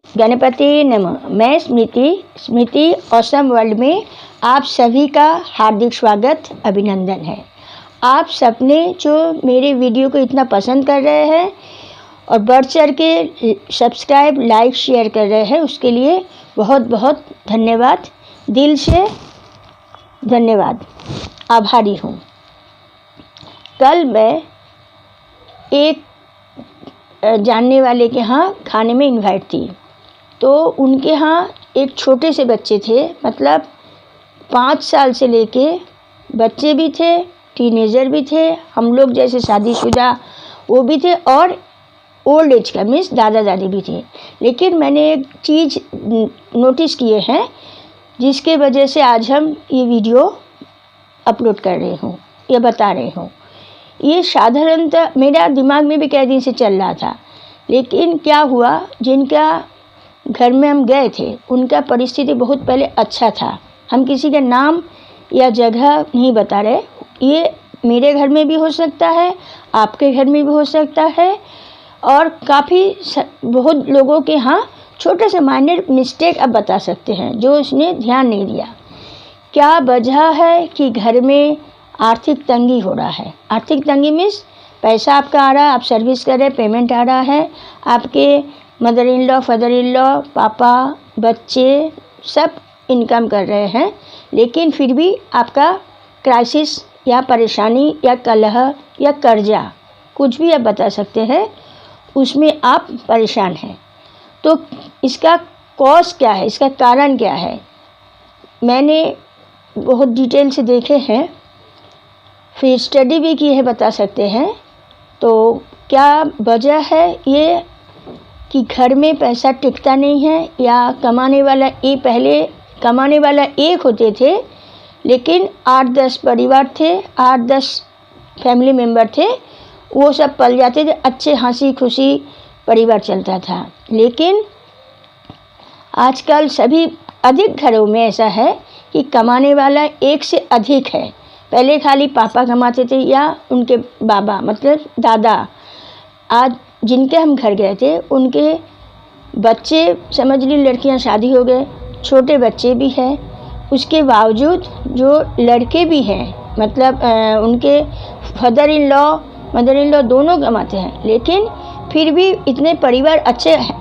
गणपति नमः। मैं स्मृति awesome world में आप सभी का हार्दिक स्वागत अभिनंदन है। आप सबने जो मेरे वीडियो को इतना पसंद कर रहे हैं और बढ़ चढ़ के सब्सक्राइब लाइक शेयर कर रहे हैं, उसके लिए बहुत बहुत धन्यवाद, दिल से धन्यवाद, आभारी हूँ। कल मैं एक जानने वाले के यहाँ खाने में इनवाइट थी, तो उनके यहाँ एक छोटे से बच्चे थे, मतलब 5 साल से लेके बच्चे भी थे, टीनेजर भी थे, हम लोग जैसे शादीशुदा वो भी थे, और ओल्ड एज का मीन्स दादा दादी भी थे। लेकिन मैंने एक चीज़ नोटिस किए हैं जिसके वजह से आज हम ये वीडियो अपलोड कर रहे हूँ, ये बता रहे हूँ। ये साधारणतः मेरा दिमाग में भी कई दिन से चल रहा था, लेकिन क्या हुआ, जिनका घर में हम गए थे उनका परिस्थिति बहुत पहले अच्छा था। हम किसी का नाम या जगह नहीं बता रहे, ये मेरे घर में भी हो सकता है, आपके घर में भी हो सकता है, और बहुत लोगों के यहाँ छोटे से माइनर मिस्टेक आप बता सकते हैं जो उसने ध्यान नहीं दिया। क्या वजह है कि घर में आर्थिक तंगी हो रहा है। आर्थिक तंगी मीन्स पैसा आपका आ रहा है, आप सर्विस कर रहे हैं, पेमेंट आ रहा है, आपके mother in law, father in law, पापा, बच्चे सब इनकम कर रहे हैं, लेकिन फिर भी आपका क्राइसिस या परेशानी या कलह या कर्जा, कुछ भी आप बता सकते हैं, उसमें आप परेशान हैं। तो इसका कॉज क्या है, इसका कारण क्या है, मैंने बहुत डिटेल से देखे हैं, फिर स्टडी भी की है, बता सकते हैं। तो क्या वजह है ये कि घर में पैसा टिकता नहीं है, या कमाने वाला एक होते थे, लेकिन 8-10 परिवार थे, 8-10 फैमिली मेम्बर थे, वो सब पल जाते थे, अच्छे हंसी खुशी परिवार चलता था। लेकिन आजकल सभी अधिक घरों में ऐसा है कि कमाने वाला एक से अधिक है। पहले खाली पापा कमाते थे या उनके बाबा, मतलब दादा। आज जिनके हम घर गए थे उनके बच्चे, समझ ली लड़कियां शादी हो गए, छोटे बच्चे भी हैं, उसके बावजूद जो लड़के भी हैं, मतलब उनके father in law mother in law दोनों कमाते हैं, लेकिन फिर भी इतने परिवार अच्छे हैं,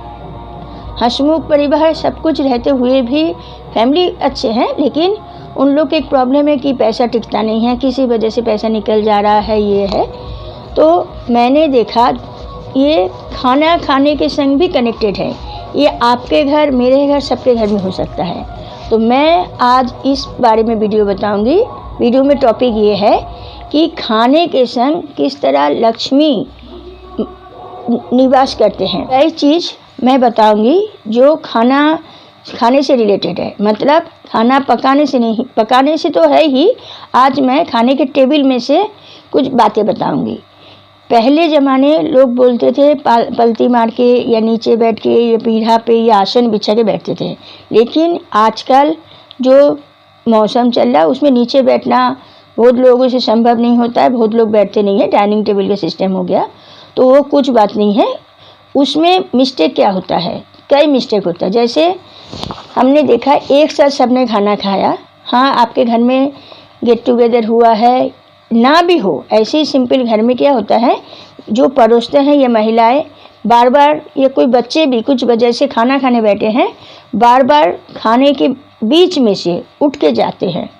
हंसमुख परिवार है, सब कुछ रहते हुए भी फैमिली अच्छे हैं, लेकिन उन लोग की एक प्रॉब्लम है कि पैसा टिकता नहीं है, किसी वजह से पैसा निकल जा रहा है, ये है। तो मैंने देखा ये खाना खाने के संग भी कनेक्टेड है। ये आपके घर, मेरे घर, सबके घर में हो सकता है। तो मैं आज इस बारे में वीडियो बताऊंगी। वीडियो में टॉपिक ये है कि खाने के संग किस तरह लक्ष्मी निवास करते हैं। कई चीज़ मैं बताऊंगी जो खाने से रिलेटेड है, मतलब खाना पकाने से नहीं, पकाने से तो है ही। आज मैं खाने के टेबल में से कुछ बातें बताऊंगी। पहले ज़माने लोग बोलते थे पलती मार के या नीचे बैठ के या पीढ़ा पे या आसन बिछा के बैठते थे, लेकिन आजकल जो मौसम चल रहा है उसमें नीचे बैठना बहुत लोगों से संभव नहीं होता है, बहुत लोग बैठते नहीं है, डाइनिंग टेबल का सिस्टम हो गया, तो वो कुछ बात नहीं है। उसमें मिस्टेक क्या होता है, कई मिस्टेक होता है। जैसे हमने देखा एक साथ सबने खाना खाया, हाँ आपके घर में गेट टुगेदर हुआ है, ना भी हो, ऐसे ही सिंपल घर में क्या होता है, जो परोसते हैं ये महिलाएं बार बार, या कोई बच्चे भी कुछ वजह से खाना खाने बैठे हैं, बार बार खाने के बीच में से उठ के जाते हैं,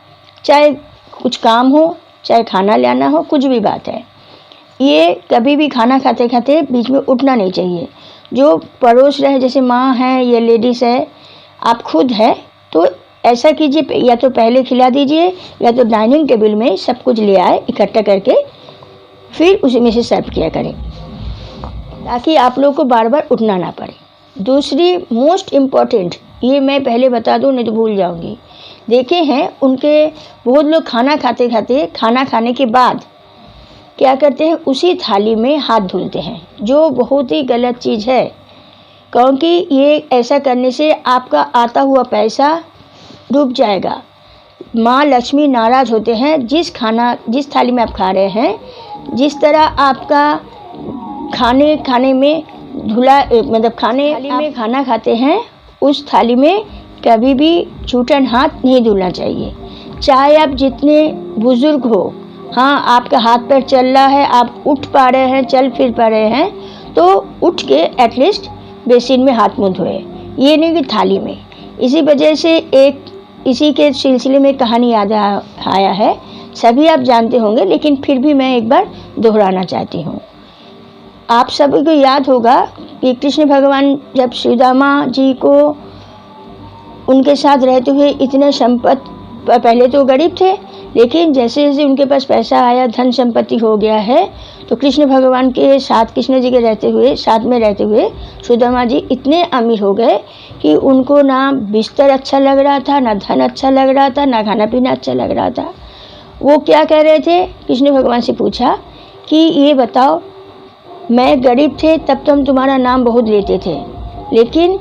चाहे कुछ काम हो, चाहे खाना लाना हो, कुछ भी बात है। ये कभी भी खाना खाते खाते बीच में उठना नहीं चाहिए। जो परोस रहे, जैसे माँ है या लेडीज़ है, आप खुद है, तो ऐसा कीजिए, या तो पहले खिला दीजिए या तो डाइनिंग टेबल में सब कुछ ले आए इकट्ठा करके, फिर उसी में से सर्व किया करें, ताकि आप लोग को बार बार उठना ना पड़े। दूसरी मोस्ट इम्पॉर्टेंट, ये मैं पहले बता दूं नहीं तो भूल जाऊंगी। देखे हैं उनके बहुत लोग खाना खाने के बाद क्या करते हैं, उसी थाली में हाथ धुलते हैं, जो बहुत ही गलत चीज़ है, क्योंकि ये ऐसा करने से आपका आता हुआ पैसा डूब जाएगा। माँ लक्ष्मी नाराज़ होते हैं। जिस थाली में आप खा रहे हैं, जिस तरह आपका खाने में धुला मतलब खाने थाली में खाना खाते हैं उस थाली में कभी भी जूठन हाथ नहीं धुलना चाहिए। चाहे आप जितने बुजुर्ग हो, हाँ आपका हाथ पैर चल रहा है, आप उठ पा रहे हैं, चल फिर पा रहे हैं, तो उठ के एटलीस्ट बेसिन में हाथ मुँह धोए, ये नहीं कि थाली में। इसी वजह से एक इसी के सिलसिले में कहानी याद आया है, सभी आप जानते होंगे लेकिन फिर भी मैं एक बार दोहराना चाहती हूँ। आप सभी को याद होगा कि कृष्ण भगवान जब सुदामा जी को उनके साथ रहते हुए इतने संपत्ति, पहले तो गरीब थे लेकिन जैसे जैसे उनके पास पैसा आया, धन संपत्ति हो गया है, तो कृष्ण भगवान के साथ, कृष्ण जी के रहते हुए, साथ में रहते हुए सुदामा जी इतने अमीर हो गए कि उनको ना बिस्तर अच्छा लग रहा था, ना धन अच्छा लग रहा था, ना खाना पीना अच्छा लग रहा था। वो क्या कह रहे थे, कृष्ण भगवान से पूछा कि ये बताओ, मैं गरीब थे तब तो हम तुम्हारा नाम बहुत लेते थे, लेकिन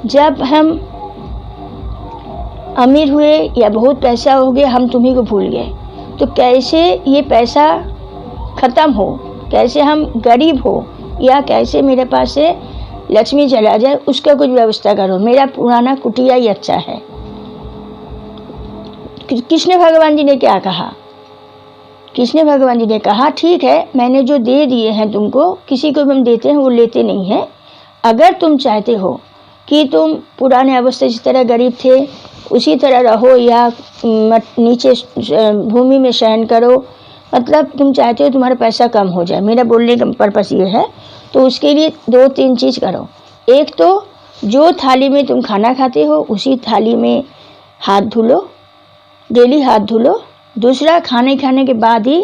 जब हम अमीर हुए या बहुत पैसा हो गया हम तुम्ही को भूल गए, तो कैसे ये पैसा ख़त्म हो, कैसे हम गरीब हो, या कैसे मेरे पास से लक्ष्मी चला जाए, उसका कुछ व्यवस्था करो, मेरा पुराना कुटिया ही अच्छा है। कृष्ण भगवान जी ने क्या कहा, कृष्ण भगवान जी ने कहा ठीक है, मैंने जो दे दिए हैं तुमको, किसी को भी हम देते हैं वो लेते नहीं हैं, अगर तुम चाहते हो कि तुम पुराने अवस्था जिस तरह गरीब थे उसी तरह रहो या नीचे भूमि में शयन करो, मतलब तुम चाहते हो तुम्हारा पैसा कम हो जाए, मेरा बोलने का पर्पस ये है, तो उसके लिए 2-3 चीज़ करो। एक तो जो थाली में तुम खाना खाते हो उसी थाली में हाथ धुलो, डेली हाथ धुलो। दूसरा, खाने के बाद ही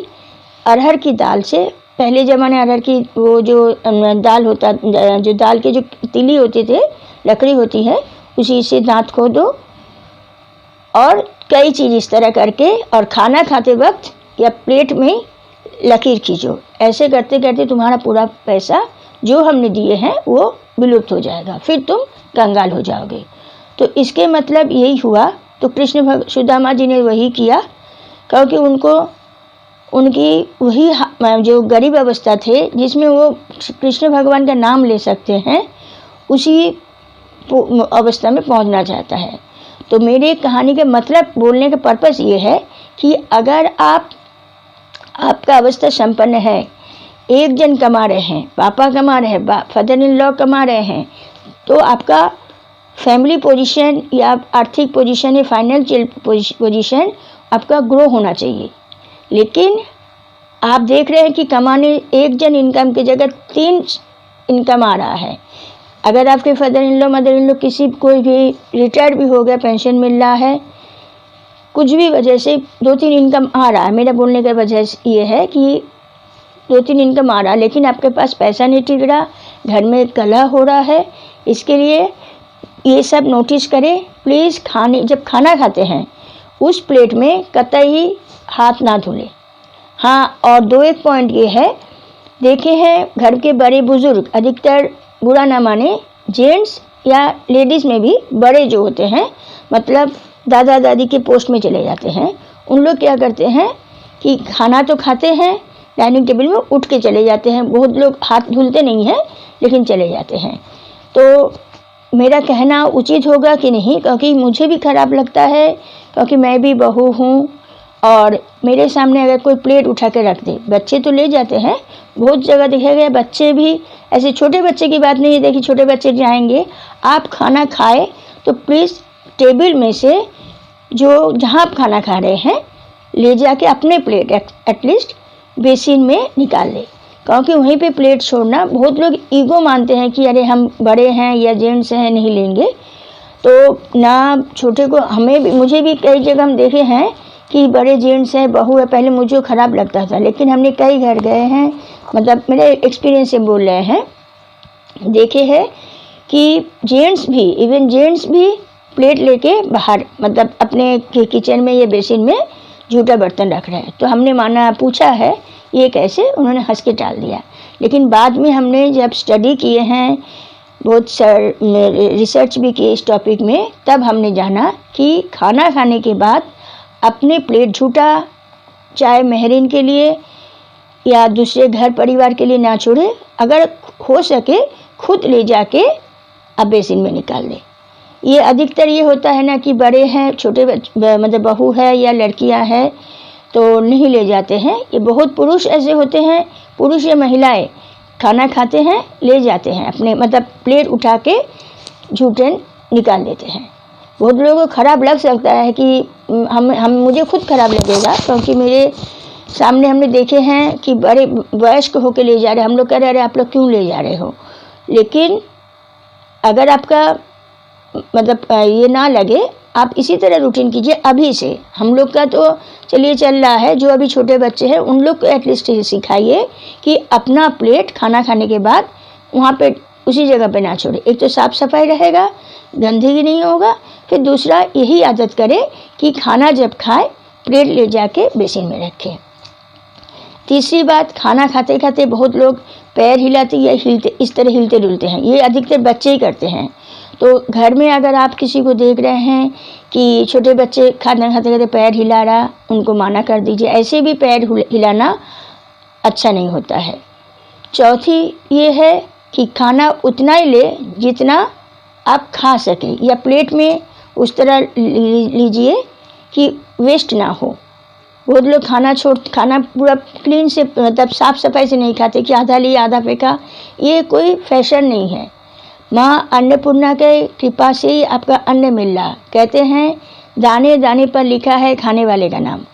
अरहर की दाल से, पहले ज़माने अरहर की वो जो दाल होता, जो दाल के जो तिली होते थे, लकड़ी होती है, उसी से दांत खोदो और कई चीज़ इस तरह करके, और खाना खाते वक्त या प्लेट में लकीर खींचो। ऐसे करते करते तुम्हारा पूरा पैसा जो हमने दिए हैं वो विलुप्त हो जाएगा, फिर तुम कंगाल हो जाओगे। तो इसके मतलब यही हुआ। तो कृष्ण सुदामा जी ने वही किया, क्योंकि उनको उनकी वही जो गरीब अवस्था थे जिसमें वो कृष्ण भगवान का नाम ले सकते हैं, उसी अवस्था में पहुंचना चाहता है। तो मेरे कहानी का मतलब, बोलने का पर्पस ये है कि अगर आपका अवस्था संपन्न है, एक जन कमा रहे हैं, पापा कमा रहे हैं, फादर इन लॉ कमा रहे हैं, तो आपका फैमिली पोजीशन या आर्थिक पोजीशन या फाइनेंशियल पोजीशन आपका ग्रो होना चाहिए। लेकिन आप देख रहे हैं कि कमाने एक जन इनकम की जगह 3 इनकम आ रहा है। अगर आपके father in law, mother in law, किसी कोई भी रिटायर्ड भी हो गया, पेंशन मिल रहा है, कुछ भी वजह से 2-3 इनकम आ रहा है, मेरा बोलने का वजह ये है कि 2-3 इनकम आ रहा है, लेकिन आपके पास पैसा नहीं टिक रहा, घर में कलह हो रहा है। इसके लिए ये सब नोटिस करें प्लीज़। जब खाना खाते हैं उस प्लेट में कतई हाथ ना धुलें। हाँ, और 2-1 पॉइंट ये है, देखे हैं घर के बड़े बुजुर्ग, अधिकतर बुरा ना माने, जेंट्स या लेडीज़ में भी बड़े जो होते हैं, मतलब दादा दादी के पोस्ट में चले जाते हैं, उन लोग क्या करते हैं कि खाना तो खाते हैं, डाइनिंग टेबल में उठ के चले जाते हैं। बहुत लोग हाथ धुलते नहीं हैं लेकिन चले जाते हैं। तो मेरा कहना उचित होगा कि नहीं, क्योंकि मुझे भी ख़राब लगता है, क्योंकि मैं भी बहू हूँ और मेरे सामने अगर कोई प्लेट उठा के रख दे, बच्चे तो ले जाते हैं, बहुत जगह देखा गया, बच्चे भी, ऐसे छोटे बच्चे की बात नहीं है, देखिए छोटे बच्चे जाएंगे, आप खाना खाए तो प्लीज़ टेबल में से जो जहाँ आप खाना खा रहे हैं ले जाके अपने प्लेट एटलीस्ट बेसिन में निकाल ले, क्योंकि वहीं पे प्लेट छोड़ना, बहुत लोग ईगो मानते हैं कि अरे हम बड़े हैं या जेंट्स हैं नहीं लेंगे, तो ना छोटे को, हमें भी, मुझे भी कई जगह हम देखे हैं कि बड़े जेंट्स हैं, बहू है, पहले मुझे ख़राब लगता था, लेकिन हमने कई घर गए हैं, मतलब मेरे एक्सपीरियंस से बोल रहे हैं, देखे हैं कि जेंट्स भी, इवन जेंट्स भी प्लेट लेके बाहर, मतलब अपने किचन में या बेसिन में झूठा बर्तन रख रहे हैं। तो हमने पूछा है ये कैसे, उन्होंने हंस के टाल दिया। लेकिन बाद में हमने जब स्टडी किए हैं, बहुत रिसर्च भी किए इस टॉपिक में, तब हमने जाना कि खाना खाने के बाद अपने प्लेट झूठा, चाहे मेहरीन के लिए या दूसरे घर परिवार के लिए ना छोड़े, अगर हो सके खुद ले जाके आप बेसिन में निकाल दें। ये अधिकतर ये होता है ना कि बड़े हैं, छोटे मतलब बहू है या लड़कियां हैं तो नहीं ले जाते हैं। ये बहुत पुरुष ऐसे होते हैं, पुरुष या महिलाएं खाना खाते हैं ले जाते हैं अपने मतलब प्लेट उठा के झूठन निकाल देते हैं। बहुत लोगों को ख़राब लग सकता है कि हम मुझे खुद ख़राब लगेगा, क्योंकि मेरे सामने हमने देखे हैं कि बड़े वयस्क होकर ले जा रहे हैं। हम लोग कह रहे आप लोग क्यों ले जा रहे हो, लेकिन अगर आपका मतलब ये ना लगे, आप इसी तरह रूटीन कीजिए अभी से। हम लोग का तो चलिए चल रहा है, जो अभी छोटे बच्चे हैं उन लोग को एटलीस्ट ये सिखाइए कि अपना प्लेट खाना खाने के बाद वहाँ पे उसी जगह पे ना छोड़े। एक तो साफ़ सफाई रहेगा, गंदगी नहीं होगा, फिर दूसरा यही आदत करें कि खाना जब खाए प्लेट ले जाके बेसिन में रखें। तीसरी बात, खाना खाते खाते बहुत लोग पैर हिलाते या इस तरह हिलते डुलते हैं। ये अधिकतर बच्चे ही करते हैं। तो घर में अगर आप किसी को देख रहे हैं कि छोटे बच्चे खाना खाते खाते पैर हिला रहा, उनको माना कर दीजिए। ऐसे भी पैर हिलाना अच्छा नहीं होता है। चौथी ये है कि खाना उतना ही ले जितना आप खा सकें, या प्लेट में उस तरह लीजिए कि वेस्ट ना हो। बहुत लोग खाना पूरा क्लीन से मतलब साफ़ सफाई से नहीं खाते कि आधा लिया आधा फेंका। ये कोई फैशन नहीं है। माँ अन्नपूर्णा के कृपा से ही आपका अन्न मिल रहा। कहते हैं दाने दाने पर लिखा है खाने वाले का नाम।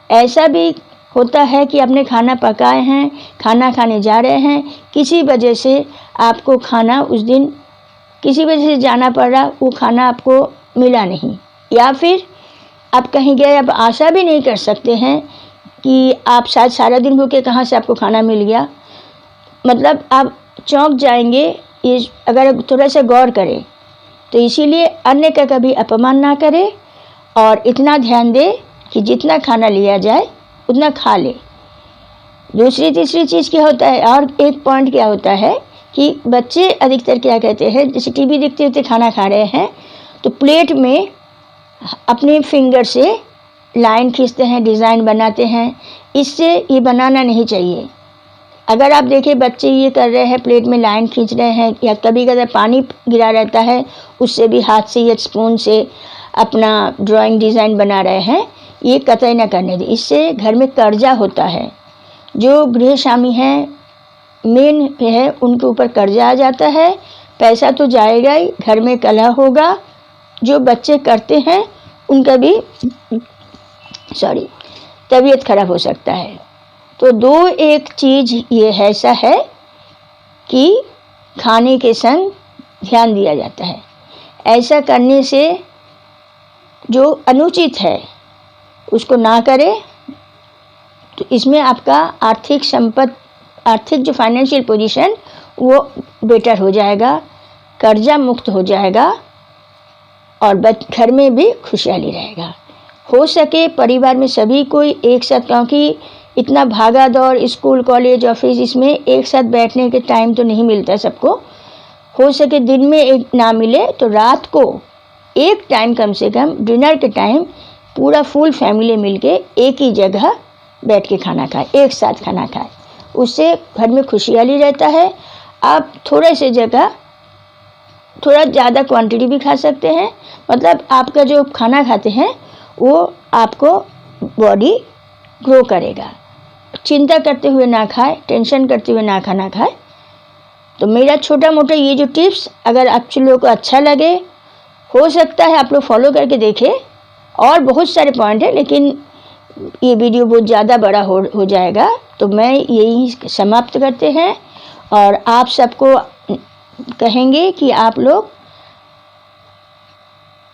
ऐसा भी होता है कि आपने खाना पकाए हैं, खाना खाने जा रहे हैं, किसी वजह से आपको खाना उस दिन किसी वजह से जाना पड़ रहा, वो खाना आपको मिला नहीं, या फिर आप कहीं गए, आप आशा भी नहीं कर सकते हैं कि आप शायद सारा दिन भूखे कहाँ से आपको खाना मिल गया। मतलब आप चौंक जाएंगे ये अगर थोड़ा सा गौर करें। तो इसीलिए अन्य का कभी अपमान ना करें और इतना ध्यान दें कि जितना खाना लिया जाए उतना खा ले। दूसरी तीसरी चीज़ क्या होता है, और एक पॉइंट क्या होता है कि बच्चे अधिकतर क्या कहते हैं, जैसे टीवी देखते देखते खाना खा रहे हैं तो प्लेट में अपने फिंगर से लाइन खींचते हैं, डिज़ाइन बनाते हैं। इससे ये बनाना नहीं चाहिए। अगर आप देखें बच्चे ये कर रहे हैं, प्लेट में लाइन खींच रहे हैं, या कभी कभी पानी गिरा रहता है उससे भी हाथ से या स्पून से अपना ड्राइंग डिज़ाइन बना रहे हैं, ये कतई न करने दें। इससे घर में कर्जा होता है। जो गृह स्वामी हैं, मेन है, उनके ऊपर कर्जा आ जाता है। पैसा तो जाएगा ही, घर में कलह होगा। जो बच्चे करते हैं उनका भी तबीयत खराब हो सकता है। तो दो एक चीज़ ये ऐसा है कि खाने के संग ध्यान दिया जाता है। ऐसा करने से जो अनुचित है उसको ना करें, तो इसमें आपका आर्थिक जो फाइनेंशियल पोजीशन वो बेटर हो जाएगा, कर्जा मुक्त हो जाएगा और घर में भी खुशहाली रहेगा। हो सके परिवार में सभी कोई एक साथ, क्योंकि इतना भागा दौड़ स्कूल कॉलेज ऑफिस, इसमें एक साथ बैठने के टाइम तो नहीं मिलता सबको। हो सके दिन में एक ना मिले तो रात को एक टाइम कम से कम डिनर के टाइम पूरा फुल फैमिली मिलके एक ही जगह बैठ के खाना खाए, एक साथ खाना खाए। उससे घर में खुशहाली रहता है। आप थोड़े से जगह थोड़ा ज़्यादा क्वांटिटी भी खा सकते हैं। मतलब आपका जो खाना खाते हैं वो आपको बॉडी ग्रो करेगा। चिंता करते हुए ना खाए, टेंशन करते हुए ना खाना खाए। तो मेरा छोटा मोटा ये जो टिप्स अगर आप लोगों को अच्छा लगे, हो सकता है आप लोग फॉलो करके देखें। और बहुत सारे पॉइंट है, लेकिन ये वीडियो बहुत ज़्यादा बड़ा हो जाएगा, तो मैं यही समाप्त करते हैं। और आप सबको कहेंगे कि आप लोग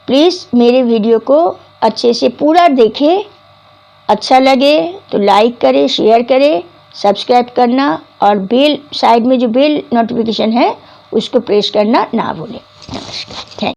प्लीज़ मेरे वीडियो को अच्छे से पूरा देखें। अच्छा लगे तो लाइक करें, शेयर करें, सब्सक्राइब करना और बेल साइड में जो बेल नोटिफिकेशन है उसको प्रेस करना ना भूलें। नमस्कार, थैंक यू।